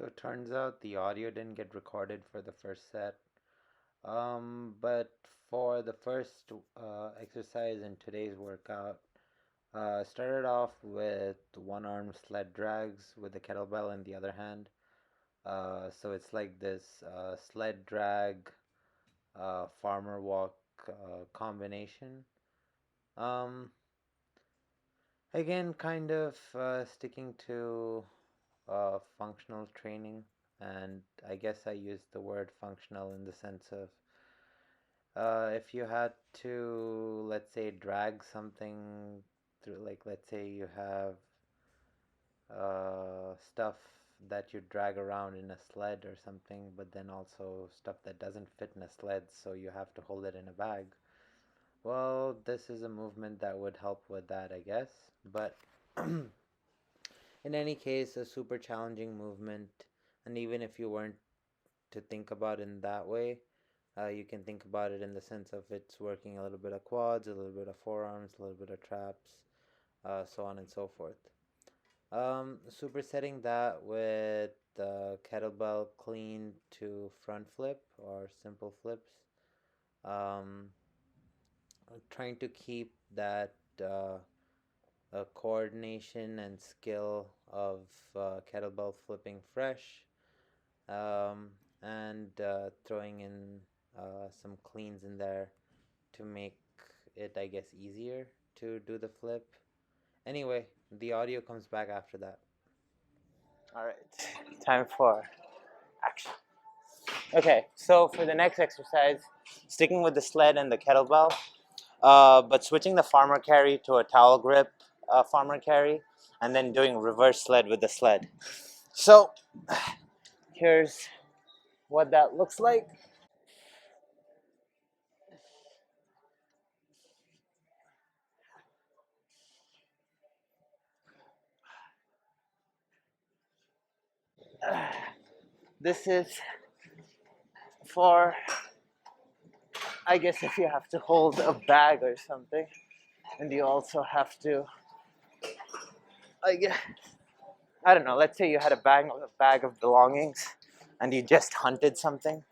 So it turns out the audio didn't get recorded for the first set. But for the first exercise in today's workout, started off with one arm sled drags with the kettlebell in the other hand. So it's like this sled drag, farmer walk combination. Um, Again, kind of sticking to functional training, and I guess I use the word functional in the sense of if you had to, let's say, drag something through, like, let's say you have stuff that you drag around in a sled or something, but then also stuff that doesn't fit in a sled, so you have to hold it in a bag. Well, this is a movement that would help with that, I guess. But in any case, a super challenging movement, and even if you weren't to think about it in that way, you can think about it in the sense of it's working a little bit of quads, a little bit of forearms, a little bit of traps, so on and so forth. Supersetting that with kettlebell clean to front flip or simple flips. Um, Trying to keep that coordination and skill of kettlebell flipping fresh, and throwing in some cleans in there to make it, I guess, easier to do the flip. Anyway, the audio comes back after that. All right, time for action. Okay, so for the next exercise, sticking with the sled and the kettlebell, but switching the farmer carry to a towel grip farmer carry, and then doing reverse sled with the sled. So here's what that looks like. This is for, I guess, if you have to hold a bag or something, and you also have to, I guess, I don't know, let's say you had a bag of belongings and you just hunted something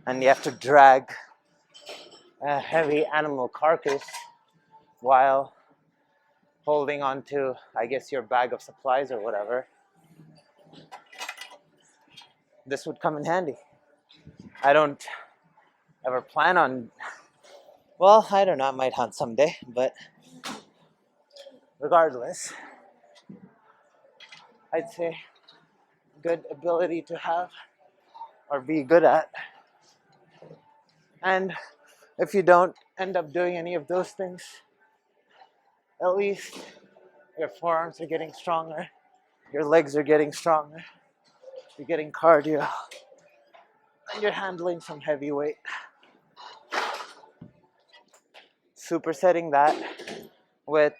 and you have to drag a heavy animal carcass while holding on to, I guess, your bag of supplies or whatever. This would come in handy. I don't ever plan on, well, I don't know, I might hunt someday, but regardless, I'd say good ability to have or be good at. And if you don't end up doing any of those things, at least your forearms are getting stronger, your legs are getting stronger, you're getting cardio, and you're handling some heavy weight. Supersetting that with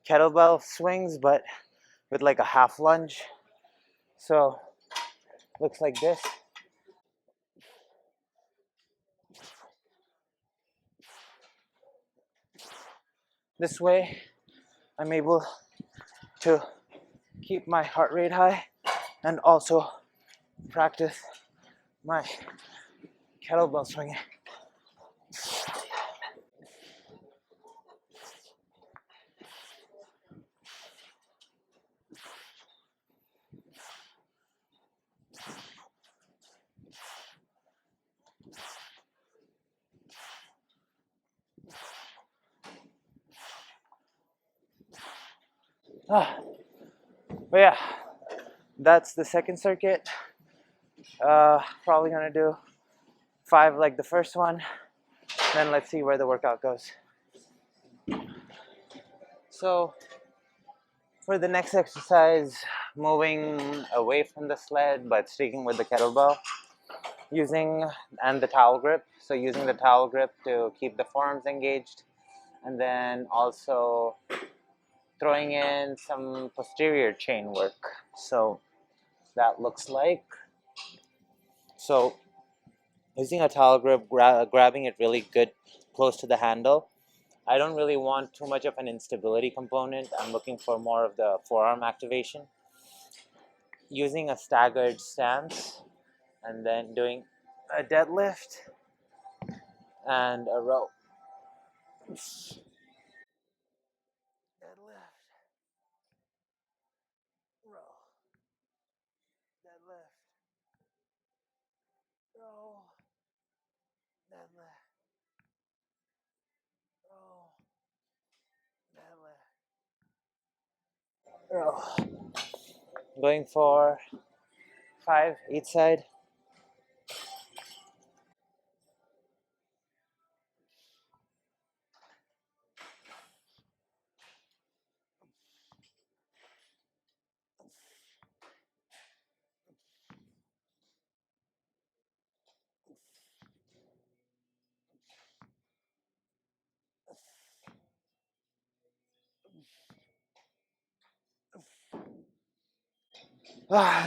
kettlebell swings, but with like a half lunge. So looks like this. This way, I'm able to keep my heart rate high and also practice my kettlebell swinging. But yeah, that's the second circuit. Probably gonna do 5 like the first one. Then let's see where the workout goes. So for the next exercise, moving away from the sled but sticking with the kettlebell, and the towel grip. So using the towel grip to keep the forearms engaged, and then also throwing in some posterior chain work. So that looks like, so using a towel grip, grabbing it really good close to the handle. I don't really want too much of an instability component. I'm looking for more of the forearm activation. using a staggered stance and then doing a deadlift and a row. Deadlift, row, deadlift, row, deadlift, row, deadlift, row. Going for 5 each side.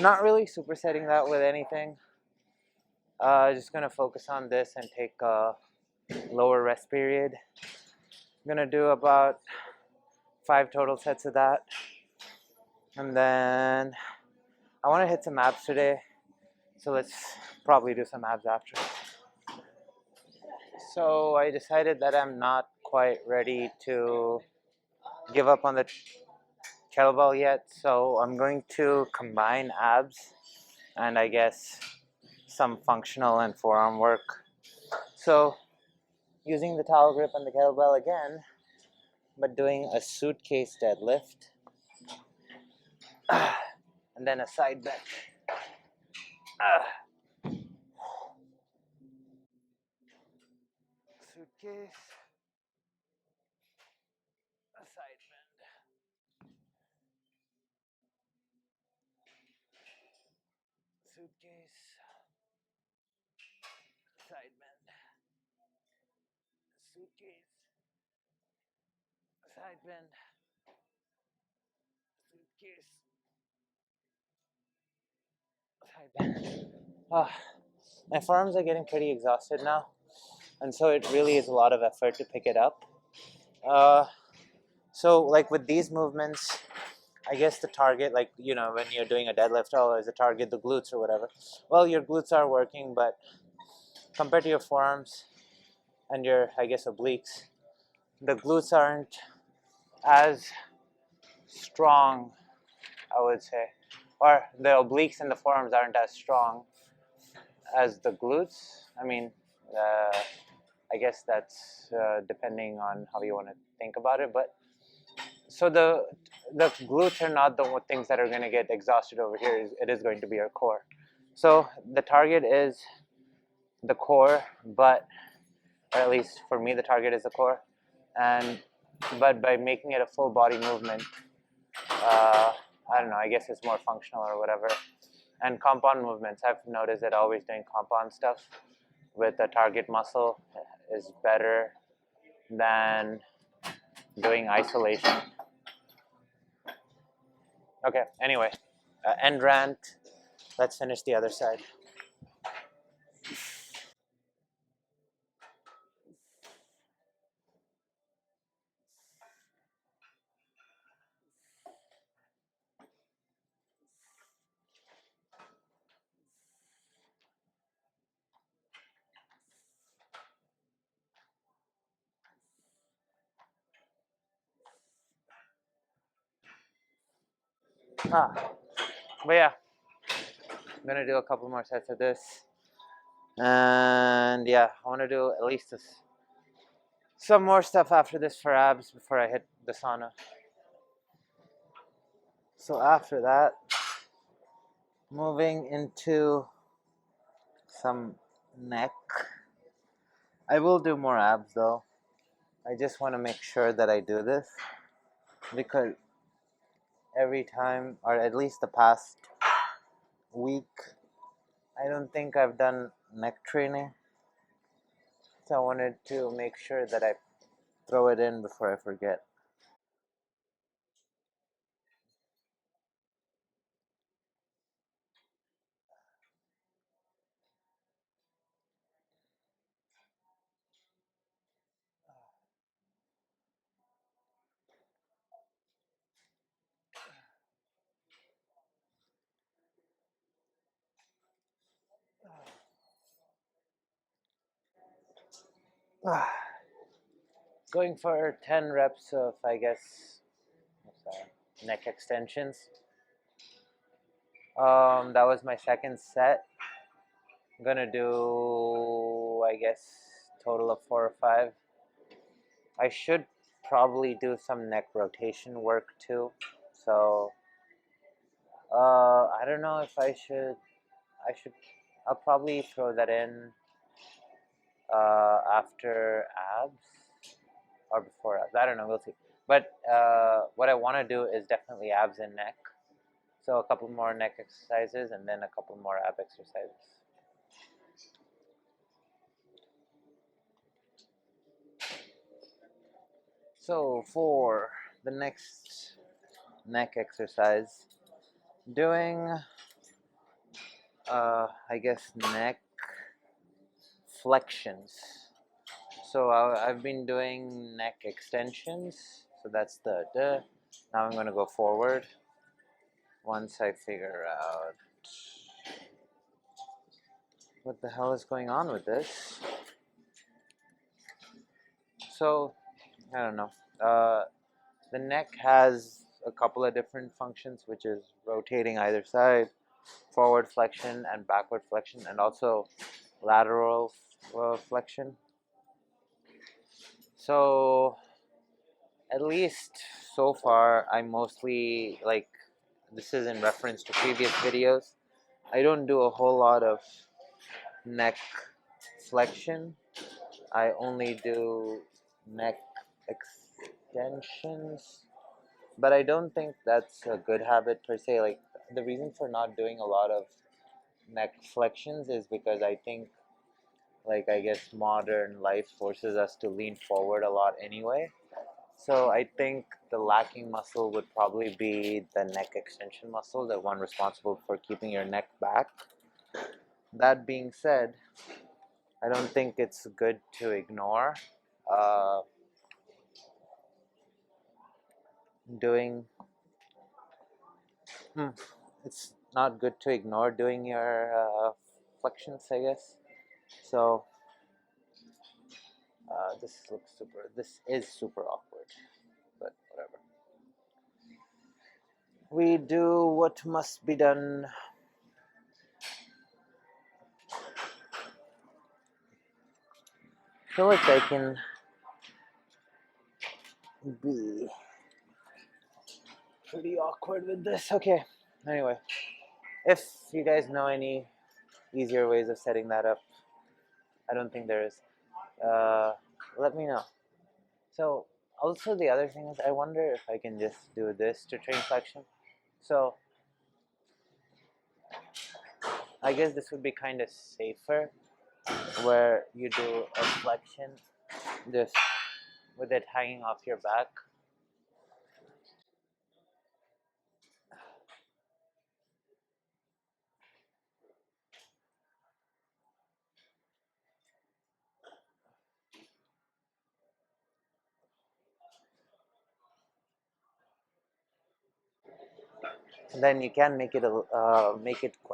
Not really supersetting that with anything. Just gonna focus on this and take a lower rest period. I'm gonna do about 5 total sets of that, and then I want to hit some abs today, so let's probably do some abs after. So I decided that I'm not quite ready to give up on the kettlebell yet, so I'm going to combine abs and I guess some functional and forearm work. So using the towel grip and the kettlebell again, but doing a suitcase deadlift and then a side bench. Suitcase, a side bend, suitcase, side bend, suitcase, side bend, suitcase, side bend. Ah, my forearms are getting pretty exhausted now, and so it really is a lot of effort to pick it up. So like with these movements, I guess the target, like, you know, when you're doing a deadlift, oh, is the target the glutes or whatever? Well, your glutes are working, but compared to your forearms and your, I guess, obliques, the glutes aren't as strong, I would say, or the obliques and the forearms aren't as strong as the glutes. I mean, uh, I guess that's depending on how you want to think about it. But so the glutes are not the things that are going to get exhausted over here. It is going to be our core. So the target is the core, but or at least for me, the target is the core. And but by making it a full body movement, I don't know. I guess it's more functional or whatever. And compound movements, I've noticed that always doing compound stuff with the target muscle is better than doing isolation. Okay, anyway, end rant. Let's finish the other side. Ah, but yeah, I'm gonna do a couple more sets of this, and yeah, I want to do at least some more stuff after this for abs before I hit the sauna. So after that, moving into some neck. I will do more abs though. I just want to make sure that I do this because every time, or at least the past week, I don't think I've done neck training. So I wanted to make sure that I throw it in before I forget. Going for 10 reps of, I guess, what's that? Neck extensions. That was my second set. I'm gonna do, I guess, total of 4 or 5. I should probably do some neck rotation work too. So, I don't know if I should. I'll probably throw that in after abs or before abs. I don't know. We'll see. But what I want to do is definitely abs and neck. So a couple more neck exercises and then a couple more ab exercises. So for the next neck exercise, doing I guess neck flexions. So I've been doing neck extensions. So that's the duh. Now I'm gonna go forward. Once I figure out what the hell is going on with this. So I don't know. The neck has a couple of different functions, which is rotating either side, forward flexion and backward flexion, and also lateral flexion. So at least so far, I mostly like, this is in reference to previous videos. I don't do a whole lot of neck flexion. I only do neck extensions, but I don't think that's a good habit per se. Like, the reason for not doing a lot of neck flexions is because I think, like, I guess modern life forces us to lean forward a lot anyway. So I think the lacking muscle would probably be the neck extension muscle, the one responsible for keeping your neck back. That being said, I don't think it's good to ignore uh, doing. It's not good to ignore doing your flexions, I guess. So this looks super. This is super awkward, but whatever. We do what must be done. I feel like I can be pretty awkward with this. Okay. Anyway, if you guys know any easier ways of setting that up, I don't think there is. Let me know. So also the other thing is, I wonder if I can just do this to train flexion. So I guess this would be kind of safer, where you do a flexion just with it hanging off your back. Then you can make it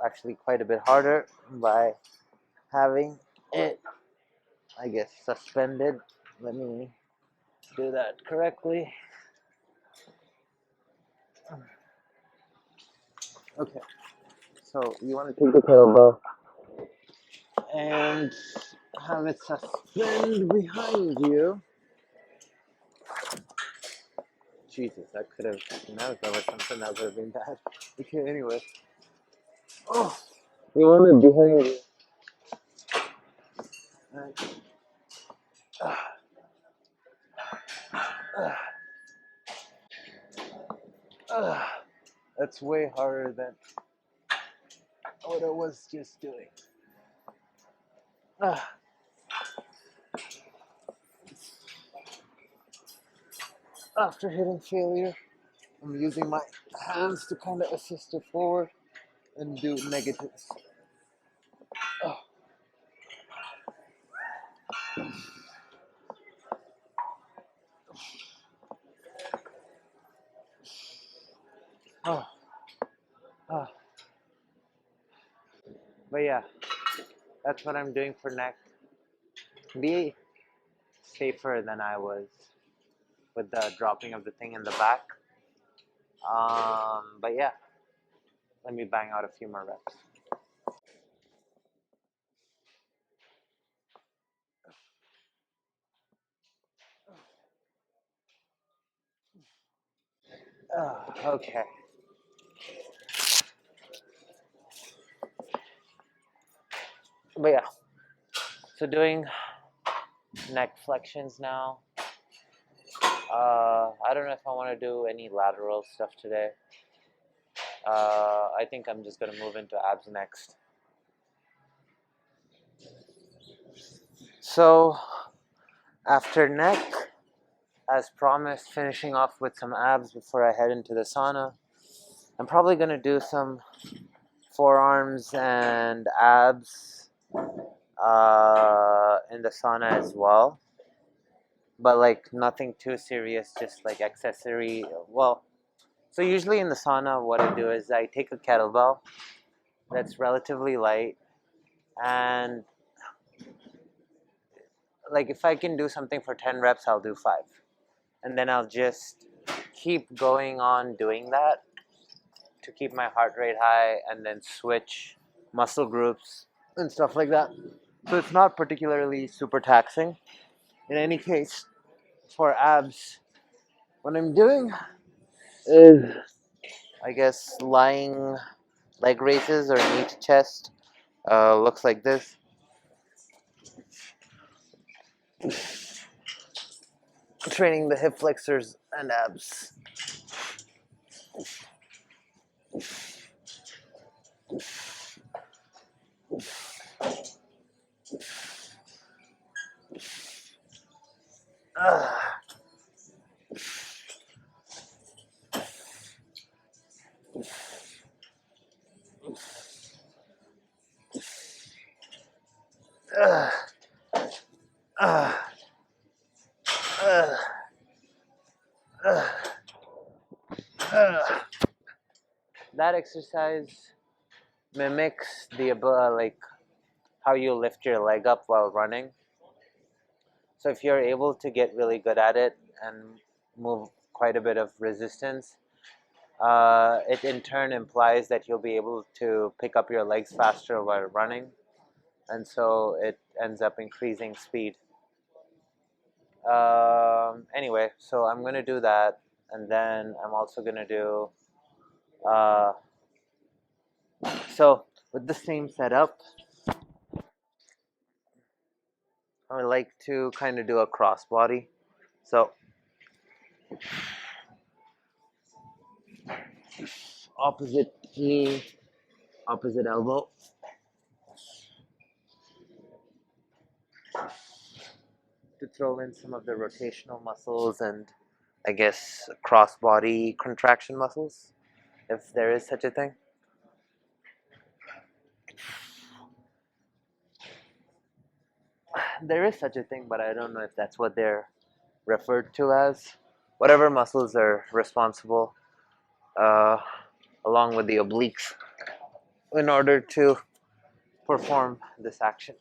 actually quite a bit harder by having it, I guess, suspended. Let me do that correctly. Okay, so you want to take the kettlebell and have it suspend behind you. Jesus, that could have, that was something that would have been bad. Okay, anyway. Oh, you want it behind you. That's way harder than what I was just doing. After hitting failure, I'm using my hands to kind of assist it forward and do negatives. Oh. Oh. Oh. But yeah, that's what I'm doing for neck. Be safer than I was with the dropping of the thing in the back. But yeah, let me bang out a few more reps. Okay. But yeah, so doing neck flexions now. I don't know if I want to do any lateral stuff today. I think I'm just going to move into abs next. So, after neck, as promised, finishing off with some abs before I head into the sauna. I'm probably going to do some forearms and abs in the sauna as well. But like nothing too serious, just like accessory. Well, so usually in the sauna, what I do is I take a kettlebell that's relatively light, and like if I can do something for 10 reps, I'll do 5. And then I'll just keep going on doing that to keep my heart rate high, and then switch muscle groups and stuff like that. So it's not particularly super taxing. In any case, for abs, what I'm doing is, I guess, lying leg raises or knee to chest. Looks like this. Training the hip flexors and abs. That exercise mimics the like how you lift your leg up while running. So if you're able to get really good at it and move quite a bit of resistance, it in turn implies that you'll be able to pick up your legs faster while running, and so it ends up increasing speed. Anyway, so I'm going to do that, and then I'm also going to do so with the same setup, I would like to kind of do a crossbody. So opposite knee, opposite elbow. To throw in some of the rotational muscles and, I guess, crossbody contraction muscles, if there is such a thing. There is such a thing, but I don't know if that's what they're referred to as. Whatever muscles are responsible, uh, along with the obliques, in order to perform this action.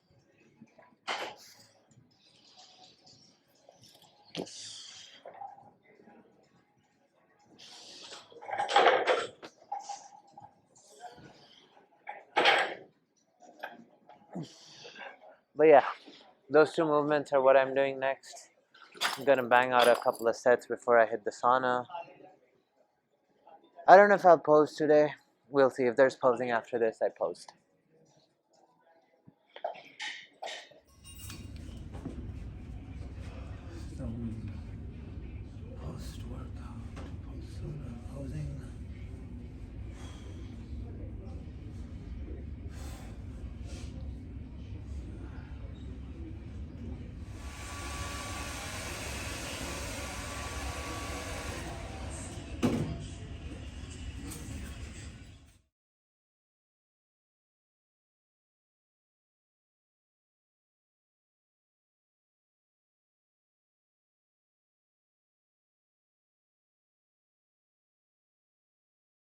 But yeah, those two movements are what I'm doing next. I'm gonna bang out a couple of sets before I hit the sauna. I don't know if I'll pose today. We'll see. If there's posing after this, I post.